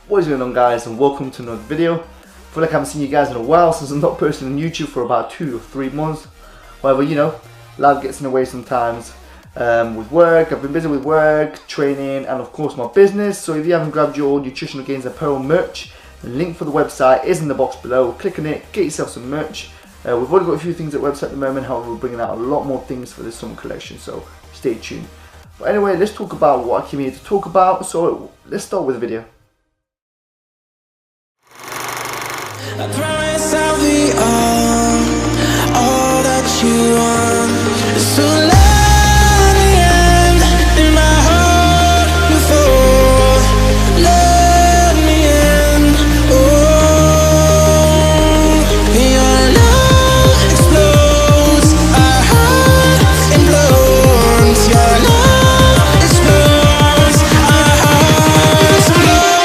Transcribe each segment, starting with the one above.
What is going on, guys, and welcome to another video. I feel like I haven't seen you guys in a while since I'm not posting on YouTube for about 2 or 3 months. However, you know, life gets in the way sometimes with work. I've been busy with work, training, and of course my business. So if you haven't grabbed your Nutritional Gains apparel merch, the link for the website is in the box below. Click on it, get yourself some merch. We've already got a few things at the website at the moment. However, we're bringing out a lot more things for this summer collection, so stay tuned. But anyway, let's talk about what I came here to talk about. So let's start with the video. I promise I'll be all that you want. So let me end in my heart before. Let me end. Oh, your love explodes. Our heart implodes. Your love explodes. Our hearts implode.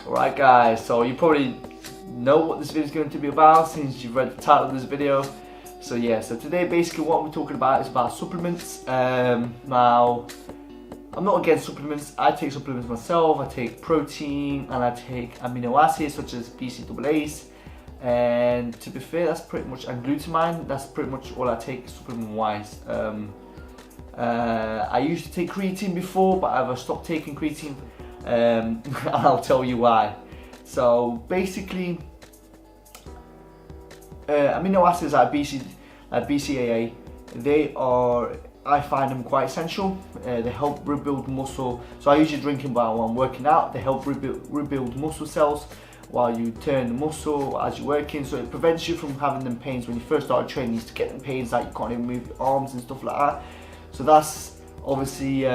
Alright guys, so you probably know what this video is going to be about since you've read the title of this video. So yeah, so today basically what we're talking about is about supplements. Now, I'm not against supplements. I take supplements myself. I take protein and I take amino acids such as BCAAs. And to be fair, that's pretty much, and glutamine, that's pretty much all I take supplement wise. I used to take creatine before, but I've stopped taking creatine. I'll tell you why. So basically, amino acids like BCAA, they are, I find them quite essential. They help rebuild muscle. So I usually drink them while I'm working out. They help rebuild muscle cells while you turn the muscle as you're working. So it prevents you from having them pains when you first start training. You used to get them pains like you can't even move your arms and stuff like that. So that's obviously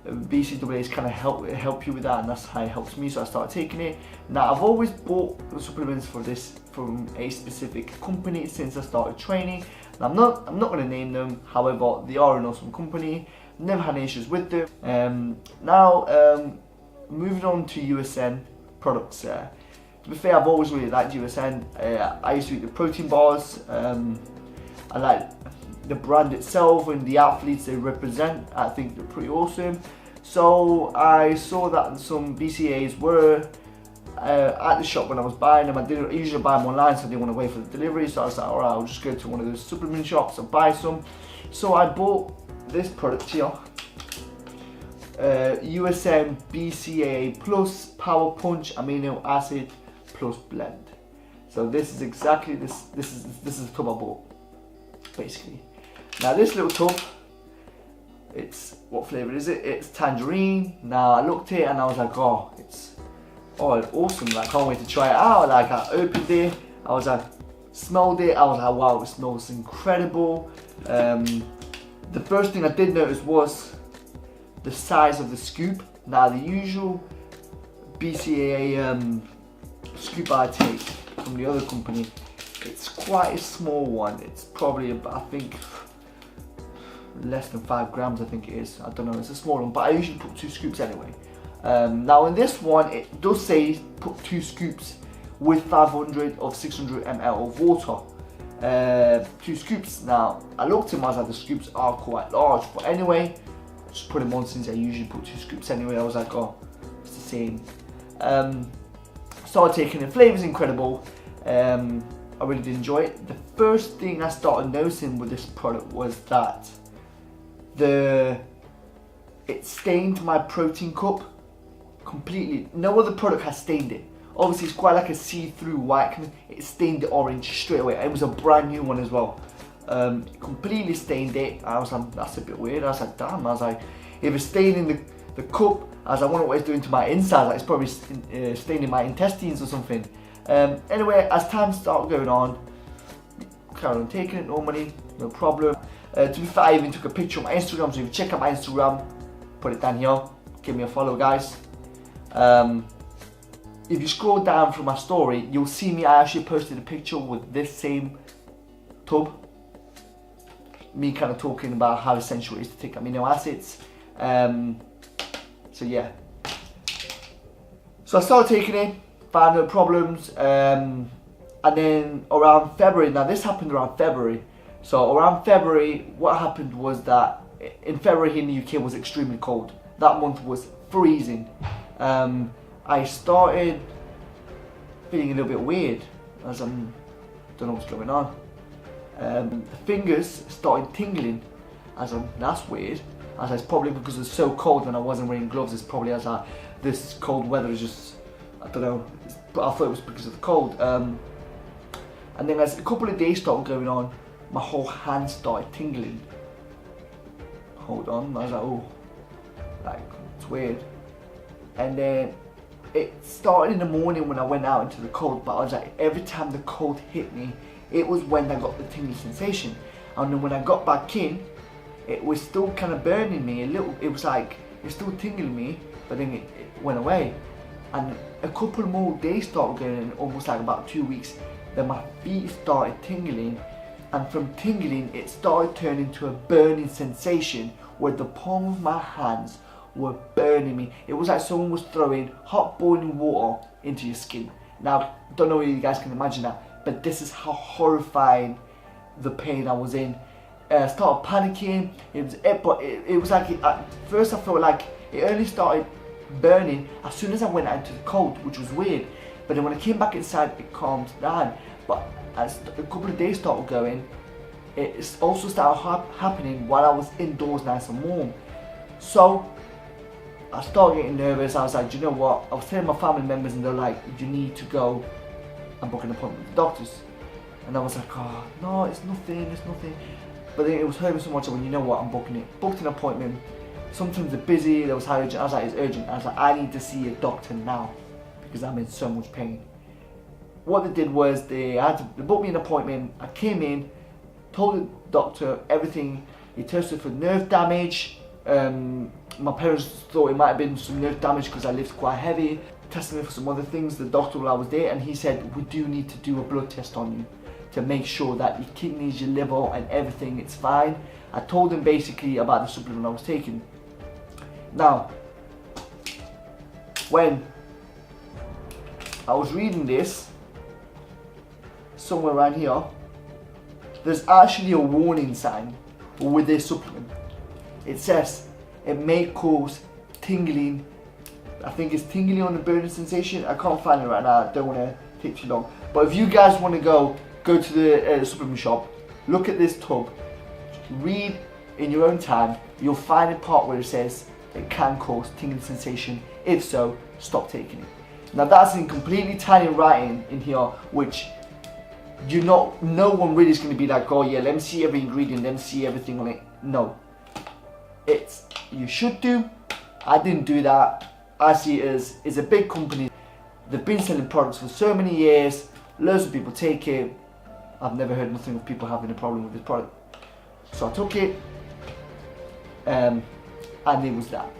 BCAAs kind of help you with that, and that's how it helps me. So I started taking it. Now I've always bought supplements for this from a specific company since I started training. Now, I'm not going to name them. However, they are an awesome company. Never had any issues with them. Moving on to USN products. To be fair, I've always really liked USN. I used to eat the protein bars. I like the brand itself and the athletes they represent. I think they're pretty awesome. So I saw that some BCAAs were at the shop when I was buying them. I usually buy them online, so I didn't want to wait for the delivery. So I was like, alright, I'll just go to one of those supplement shops and buy some. So I bought this product here, USN BCAA Plus Power Punch Amino Acid Plus Blend. So this is exactly this. This is the tub I bought, basically. Now this little tub, it's, what flavour is it? It's tangerine. Now I looked at it and I was like, oh, it's awesome. Like, I can't wait to try it out. Like, I opened it, I was like, smelled it, I was like, wow, it smells incredible. The first thing I did notice was the size of the scoop. Now the usual BCAA scoop I take from the other company, it's quite a small one. It's probably about, I think, less than 5 grams, I think it is. I don't know, it's a small one, but I usually put 2 scoops anyway. Now in this one, it does say put 2 scoops with 500 of 600 ml of water. 2 scoops. Now I looked at them, I was like, the scoops are quite large, but anyway, just put them on since I usually put 2 scoops anyway. I was like, oh, it's the same. Started taking it. Flavor's incredible. I really did enjoy it. The first thing I started noticing with this product was that it stained my protein cup completely. No other product has stained it. Obviously it's quite like a see-through white. It stained it orange straight away. It was a brand new one as well. Completely stained it. I was like, that's a bit weird. I was like, damn. I was like, if it's staining the cup as I wonder what it's doing to my insides. Like it's probably staining my intestines or something. Anyway, as time started going on, carry on taking it normally, no problem. To be fair, I even took a picture of my Instagram, so if you check out my Instagram, put it down here, give me a follow, guys. If you scroll down through my story, you'll see me, I actually posted a picture with this same tub. Me kind of talking about how essential it is to take amino acids. So yeah. So I started taking it, found no problems, and then around February, now this happened around February. So around February, what happened was that in February here in the UK it was extremely cold. That month was freezing. I started feeling a little bit weird, as I don't know what's going on. The fingers started tingling, that's weird. As it's probably because it's so cold and I wasn't wearing gloves. It's probably this cold weather is just, I don't know. But I thought it was because of the cold. And then as a couple of days started going on, my whole hand started tingling. Hold on, I was like, oh, like it's weird. And then it started in the morning when I went out into the cold, but I was like, every time the cold hit me, it was when I got the tingling sensation. And then when I got back in, it was still kind of burning me a little. It was like, it's still tingling me, but then it went away. And a couple more days started going, almost like about 2 weeks, then my feet started tingling. And from tingling, it started turning to a burning sensation where the palm of my hands were burning me. It was like someone was throwing hot boiling water into your skin. Now, don't know if you guys can imagine that, but this is how horrifying the pain I was in. I started panicking. It was like, at first I felt like it only started burning as soon as I went out into the cold, which was weird. But then when I came back inside, it calmed down. But as a couple of days started going, it also started happening while I was indoors nice and warm. So I started getting nervous. I was like, do you know what? I was telling my family members and they're like, you need to go and book an appointment with the doctors. And I was like, oh, no, it's nothing. But then it was hurting so much, I went, you know what, I'm booking it. Booked an appointment. Sometimes they're busy, there was high urgent. I was like, it's urgent. I was like, I need to see a doctor now because I'm in so much pain. What they did was they booked me an appointment. I came in, told the doctor everything. He tested for nerve damage. My parents thought it might have been some nerve damage because I lift quite heavy. Tested me for some other things. The doctor, while I was there, and he said, we do need to do a blood test on you to make sure that your kidneys, your liver and everything, it's fine. I told him basically about the supplement I was taking. Now, when I was reading this, somewhere around here, there's actually a warning sign with this supplement. It says it may cause tingling. I think it's tingling on the burning sensation. I can't find it right now, I don't want to take too long. But if you guys want to go to the supplement shop, look at this tub, read in your own time, you'll find a part where it says it can cause tingling sensation. If so, stop taking it. Now that's in completely tiny writing in here, which no one really is going to be like, oh yeah, let me see every ingredient, let me see everything on it. No, you should do. I didn't do that. I see it as it's a big company. They've been selling products for so many years. Loads of people take it. I've never heard nothing of people having a problem with this product. So I took it, and it was that.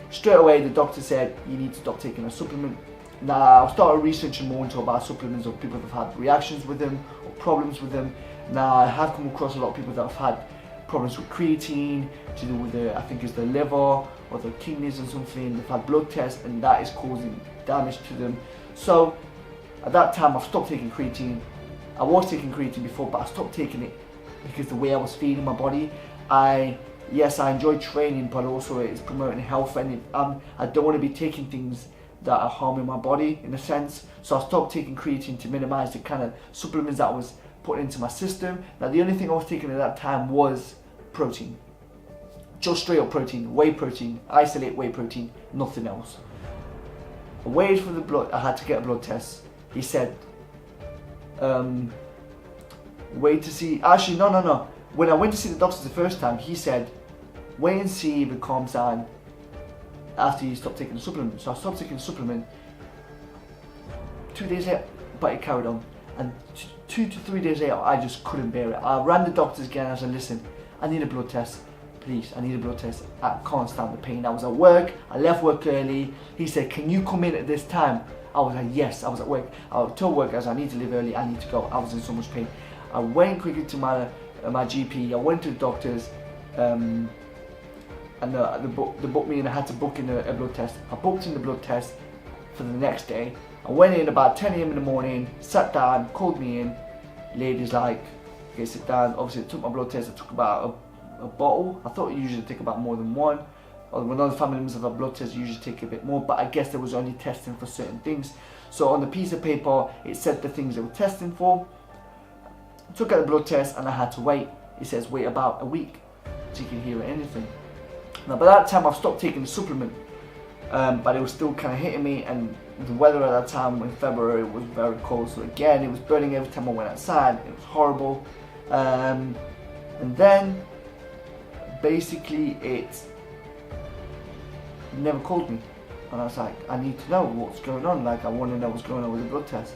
Straight away the doctor said, you need to stop taking a supplement. Now I started researching more into about supplements of people that have had reactions with them or problems with them. Now I have come across a lot of people that have had problems with creatine, to do with I think it's the liver or the kidneys or something. They've had blood tests and that is causing damage to them. So at that time I stopped taking creatine. I was taking creatine before, but I stopped taking it because the way I was feeling my body. Yes, I enjoy training, but also it's promoting health, and I don't want to be taking things that are harming my body in a sense. So I stopped taking creatine to minimize the kind of supplements that I was putting into my system. Now the only thing I was taking at that time was protein. Just straight up protein, whey protein, isolate whey protein, nothing else. I waited for the blood, I had to get a blood test. He said, wait to see, actually no. When I went to see the doctor the first time, he said, wait and see if it calms down. after you stop taking the supplement. So I stopped taking the supplement. 2 days later, but it carried on. And 2 to 3 days later, I just couldn't bear it. I ran the doctors again. I said, listen, I need a blood test. Please, I need a blood test. I can't stand the pain. I was at work. I left work early. He said, can you come in at this time? I was like, yes. I was at work. I told work, I need to leave early. I need to go. I was in so much pain. I went quickly to my GP. I went to the doctors. And they booked me in. I had to book in a blood test. I booked in the blood test for the next day. I went in about 10 AM in the morning, sat down, called me in. Lady's like, okay, sit down. Obviously, I took my blood test. I took about a bottle. I thought it usually take about more than one. Or when other family members have a blood test, usually take a bit more. But I guess there was only testing for certain things. So on the piece of paper, it said the things they were testing for. I took out the blood test and I had to wait. It says wait about a week so you can hear anything. Now by that time I've stopped taking the supplement, but it was still kind of hitting me, and the weather at that time in February was very cold, so again it was burning every time I went outside. It was horrible. And then basically it never called me, and I was like, I need to know what's going on. Like, I want to know what's going on with the blood test.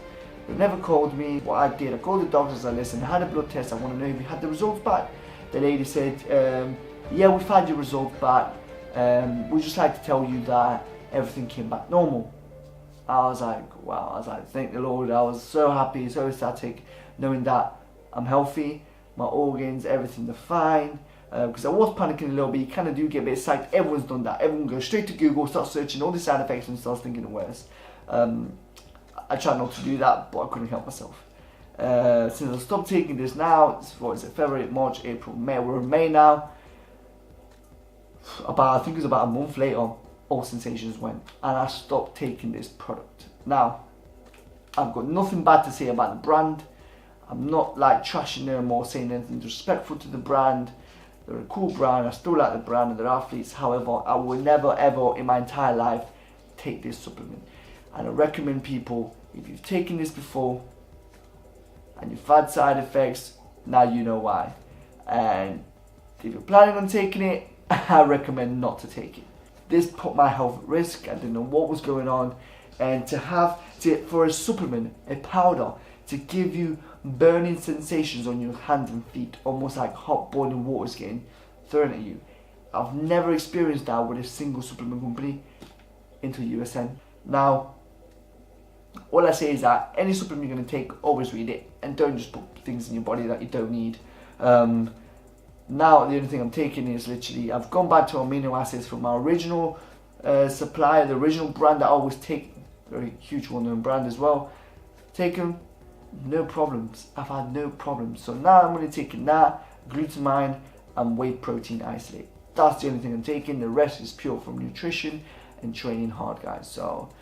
They never called me. What I did, I called the doctors. I listened. I had a blood test. I want to know if you had the results back. The lady said, yeah, we've had your results back. We'd just like to tell you that everything came back normal. I was like, wow. I was like, thank the Lord. I was so happy, so ecstatic, knowing that I'm healthy, my organs, everything are fine. Because I was panicking a little bit. You kind of do get a bit psyched. Everyone's done that. Everyone goes straight to Google, starts searching all the side effects and starts thinking the worst. I tried not to do that, but I couldn't help myself. Since I stopped taking this now, what is it, February, March, April, May, we're in May now. I think it was about a month later, all sensations went, and I stopped taking this product. Now, I've got nothing bad to say about the brand. I'm not like trashing them or saying anything disrespectful to the brand. They're a cool brand. I still like the brand and their athletes. However, I will never ever in my entire life take this supplement. And I recommend people, if you've taken this before and you've had side effects, now you know why. And if you're planning on taking it, I recommend not to take it. This put my health at risk. I didn't know what was going on. And for a supplement, a powder, to give you burning sensations on your hands and feet, almost like hot boiling water's getting thrown at you. I've never experienced that with a single supplement company until USN. Now, all I say is that any supplement you're going to take, always read it, and don't just put things in your body that you don't need. Now the only thing I'm taking is literally, I've gone back to amino acids from my original supplier, the original brand that I always take, very huge well-known brand as well. Take them, no problems. I've had no problems. So now I'm going to take glutamine and whey protein isolate. That's the only thing I'm taking. The rest is pure from nutrition and training hard, guys. So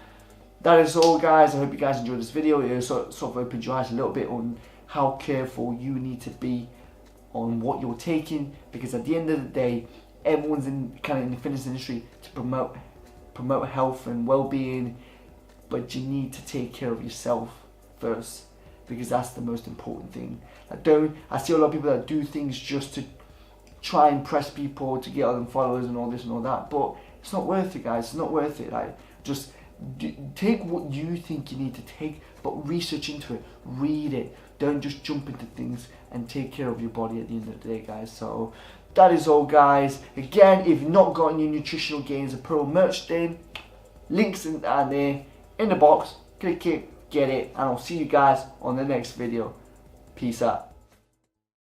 that is all, guys. I hope you guys enjoyed this video. It sort of opened your eyes a little bit on how careful you need to be on what you're taking, because at the end of the day, everyone's in the fitness industry to promote health and well-being, but you need to take care of yourself first, because that's the most important thing. I see a lot of people that do things just to try and impress people, to get other followers and all this and all that, but it's not worth it, guys. It's not worth it. Like, just take what you think you need to take, but research into it, read it. Don't just jump into things, and take care of your body at the end of the day, guys. So that is all, guys. Again, if you've not gotten your Nutritional Gains Apparel merch then, links in there in the box. Click it, get it, and I'll see you guys on the next video. Peace out.